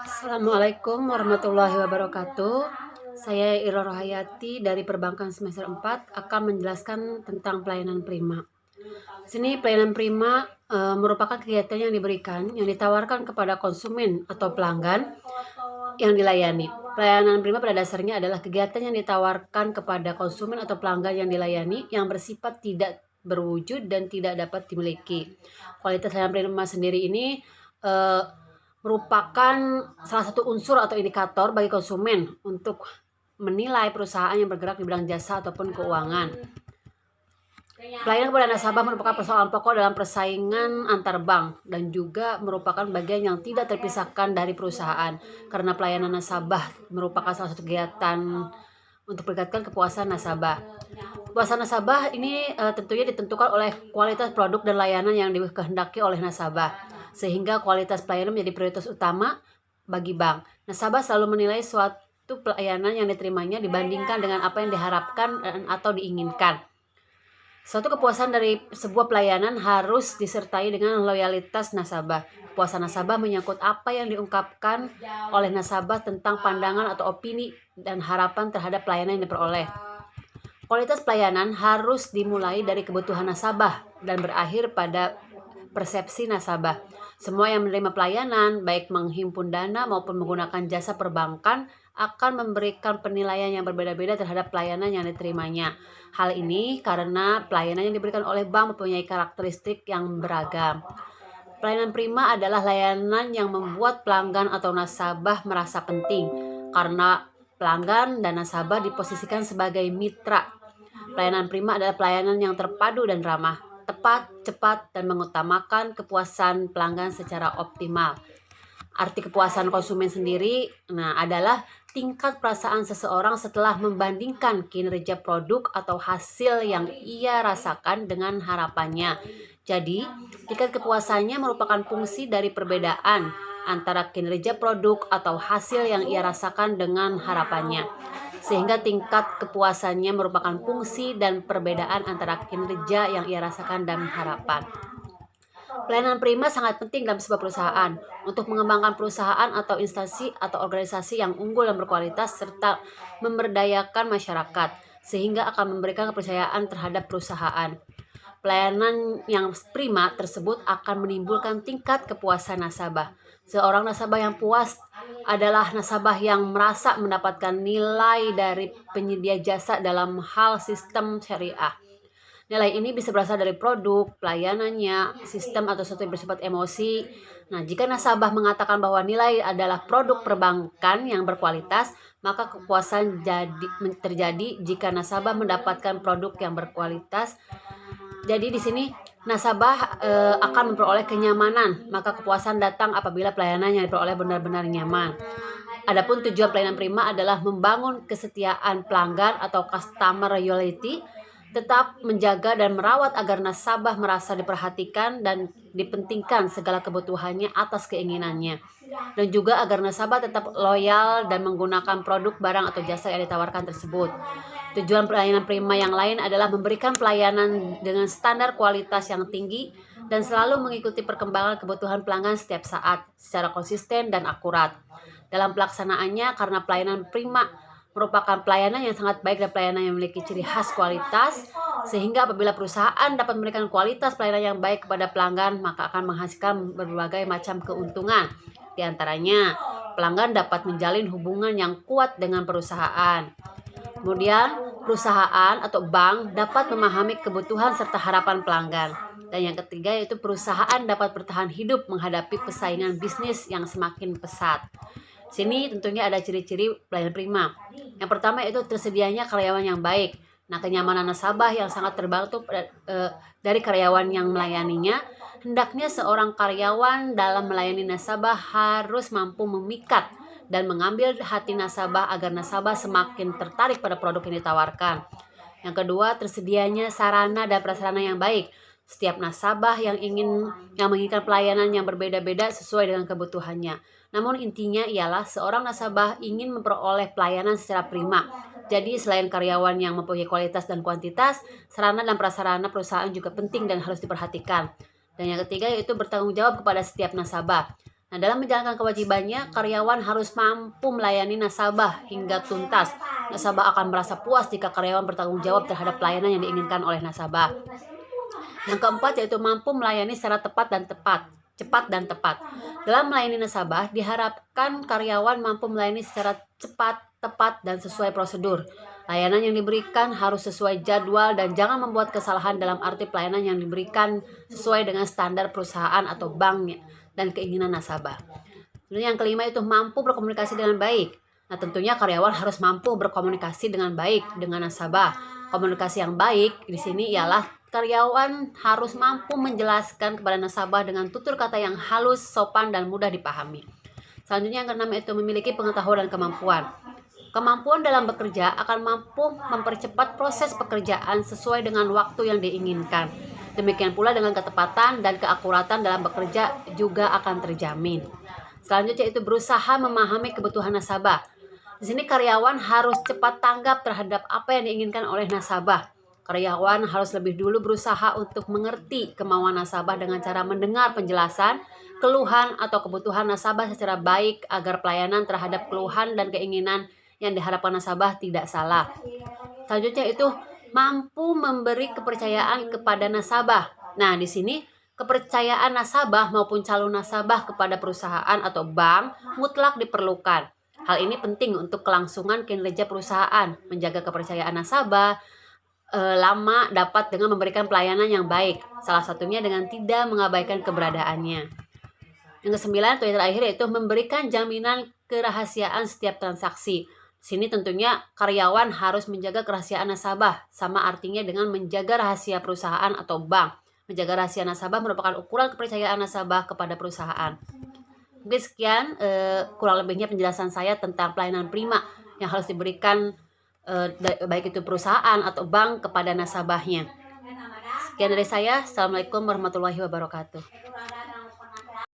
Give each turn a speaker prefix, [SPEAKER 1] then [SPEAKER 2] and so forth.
[SPEAKER 1] Assalamualaikum warahmatullahi wabarakatuh. Saya Ira Rohayati dari Perbankan Semester 4 akan menjelaskan tentang pelayanan prima. Di sini pelayanan prima merupakan kegiatan yang diberikan, yang ditawarkan kepada konsumen atau pelanggan yang dilayani. Pelayanan prima pada dasarnya adalah kegiatan yang ditawarkan kepada konsumen atau pelanggan yang dilayani yang bersifat tidak berwujud dan tidak dapat dimiliki. Kualitas pelayanan prima sendiri ini eh, merupakan salah satu unsur atau indikator bagi konsumen untuk menilai perusahaan yang bergerak di bidang jasa ataupun keuangan. Pelayanan kepada nasabah merupakan persoalan pokok dalam persaingan antar bank dan juga merupakan bagian yang tidak terpisahkan dari perusahaan karena pelayanan nasabah merupakan salah satu kegiatan untuk meningkatkan kepuasan nasabah. Kepuasan nasabah ini tentunya ditentukan oleh kualitas produk dan layanan yang dikehendaki oleh nasabah, sehingga kualitas pelayanan menjadi prioritas utama bagi bank. Nasabah selalu menilai suatu pelayanan yang diterimanya dibandingkan dengan apa yang diharapkan atau diinginkan. Suatu kepuasan dari sebuah pelayanan harus disertai dengan loyalitas nasabah. Kepuasan nasabah menyangkut apa yang diungkapkan oleh nasabah tentang pandangan atau opini dan harapan terhadap pelayanan yang diperoleh. Kualitas pelayanan harus dimulai dari kebutuhan nasabah dan berakhir pada persepsi nasabah. Semua yang menerima pelayanan, baik menghimpun dana maupun menggunakan jasa perbankan, akan memberikan penilaian yang berbeda-beda terhadap pelayanan yang diterimanya. Hal ini karena pelayanan yang diberikan oleh bank mempunyai karakteristik yang beragam. Pelayanan prima adalah layanan yang membuat pelanggan atau nasabah merasa penting, karena pelanggan dan nasabah diposisikan sebagai mitra. Pelayanan prima adalah pelayanan yang terpadu dan ramah, tepat, cepat, dan mengutamakan kepuasan pelanggan secara optimal. Arti kepuasan konsumen sendiri adalah tingkat perasaan seseorang setelah membandingkan kinerja produk atau hasil yang ia rasakan dengan harapannya. Jadi, tingkat kepuasannya merupakan fungsi dari perbedaan antara kinerja produk atau hasil yang ia rasakan dengan harapannya. Sehingga tingkat kepuasannya merupakan fungsi dan perbedaan antara kinerja yang ia rasakan dan harapan. Pelayanan prima sangat penting dalam sebuah perusahaan untuk mengembangkan perusahaan atau instansi atau organisasi yang unggul dan berkualitas serta memberdayakan masyarakat sehingga akan memberikan kepercayaan terhadap perusahaan. Pelayanan yang prima tersebut akan menimbulkan tingkat kepuasan nasabah. Seorang nasabah yang puas adalah nasabah yang merasa mendapatkan nilai dari penyedia jasa dalam hal sistem syariah. Nilai ini bisa berasal dari produk, pelayanannya, sistem atau sesuatu yang bersifat emosi. Nah, jika nasabah mengatakan bahwa nilai adalah produk perbankan yang berkualitas, maka kepuasan terjadi jika nasabah mendapatkan produk yang berkualitas. Jadi di sini nasabah akan memperoleh kenyamanan, maka kepuasan datang apabila pelayanan yang diperoleh benar-benar nyaman. Adapun tujuan pelayanan prima adalah membangun kesetiaan pelanggan atau customer loyalty, tetap menjaga dan merawat agar nasabah merasa diperhatikan dan dipentingkan segala kebutuhannya atas keinginannya. Dan juga agar nasabah tetap loyal dan menggunakan produk, barang, atau jasa yang ditawarkan tersebut. Tujuan pelayanan prima yang lain adalah memberikan pelayanan dengan standar kualitas yang tinggi dan selalu mengikuti perkembangan kebutuhan pelanggan setiap saat secara konsisten dan akurat. Dalam pelaksanaannya, karena pelayanan prima merupakan pelayanan yang sangat baik dan pelayanan yang memiliki ciri khas kualitas, sehingga apabila perusahaan dapat memberikan kualitas pelayanan yang baik kepada pelanggan, maka akan menghasilkan berbagai macam keuntungan. Di antaranya, pelanggan dapat menjalin hubungan yang kuat dengan perusahaan. Kemudian, perusahaan atau bank dapat memahami kebutuhan serta harapan pelanggan. Dan yang ketiga yaitu perusahaan dapat bertahan hidup menghadapi persaingan bisnis yang semakin pesat. Sini tentunya ada ciri-ciri pelayanan prima. Yang pertama yaitu tersedianya karyawan yang baik. Nah, kenyamanan nasabah yang sangat terbantu dari karyawan yang melayaninya. Hendaknya seorang karyawan dalam melayani nasabah harus mampu memikat dan mengambil hati nasabah agar nasabah semakin tertarik pada produk yang ditawarkan. Yang kedua, tersedianya sarana dan prasarana yang baik. Setiap nasabah yang menginginkan pelayanan yang berbeda-beda sesuai dengan kebutuhannya. Namun intinya ialah seorang nasabah ingin memperoleh pelayanan secara prima. Jadi selain karyawan yang mempunyai kualitas dan kuantitas, sarana dan prasarana perusahaan juga penting dan harus diperhatikan. Dan yang ketiga yaitu bertanggung jawab kepada setiap nasabah. Nah, dalam menjalankan kewajibannya, karyawan harus mampu melayani nasabah hingga tuntas. Nasabah akan merasa puas jika karyawan bertanggung jawab terhadap pelayanan yang diinginkan oleh nasabah. Yang keempat yaitu mampu melayani secara cepat dan tepat. Dalam melayani nasabah, diharapkan karyawan mampu melayani secara cepat, tepat, dan sesuai prosedur. Layanan yang diberikan harus sesuai jadwal dan jangan membuat kesalahan dalam arti pelayanan yang diberikan sesuai dengan standar perusahaan atau bank dan keinginan nasabah. Kemudian yang kelima itu mampu berkomunikasi dengan baik. Nah, tentunya karyawan harus mampu berkomunikasi dengan baik dengan nasabah. Komunikasi yang baik di sini ialah karyawan harus mampu menjelaskan kepada nasabah dengan tutur kata yang halus, sopan, dan mudah dipahami. Selanjutnya yang keenam itu memiliki pengetahuan dan kemampuan. Kemampuan dalam bekerja akan mampu mempercepat proses pekerjaan sesuai dengan waktu yang diinginkan. Demikian pula dengan ketepatan dan keakuratan dalam bekerja juga akan terjamin. Selanjutnya itu berusaha memahami kebutuhan nasabah. Di sini karyawan harus cepat tanggap terhadap apa yang diinginkan oleh nasabah. Karyawan harus lebih dulu berusaha untuk mengerti kemauan nasabah dengan cara mendengar penjelasan, keluhan atau kebutuhan nasabah secara baik agar pelayanan terhadap keluhan dan keinginan yang diharapkan nasabah tidak salah. Selanjutnya itu mampu memberi kepercayaan kepada nasabah. Nah, di sini kepercayaan nasabah maupun calon nasabah kepada perusahaan atau bank mutlak diperlukan. Hal ini penting untuk kelangsungan kinerja perusahaan, menjaga kepercayaan nasabah lama dapat dengan memberikan pelayanan yang baik. Salah satunya dengan tidak mengabaikan keberadaannya. Yang kesembilan atau yang terakhir yaitu memberikan jaminan kerahasiaan setiap transaksi. Sini tentunya karyawan harus menjaga kerahasiaan nasabah, sama artinya dengan menjaga rahasia perusahaan atau bank. Menjaga rahasia nasabah merupakan ukuran kepercayaan nasabah kepada perusahaan. Mungkin sekian kurang lebihnya penjelasan saya tentang pelayanan prima yang harus diberikan baik itu perusahaan atau bank kepada nasabahnya. Sekian dari saya. Assalamualaikum warahmatullahi wabarakatuh.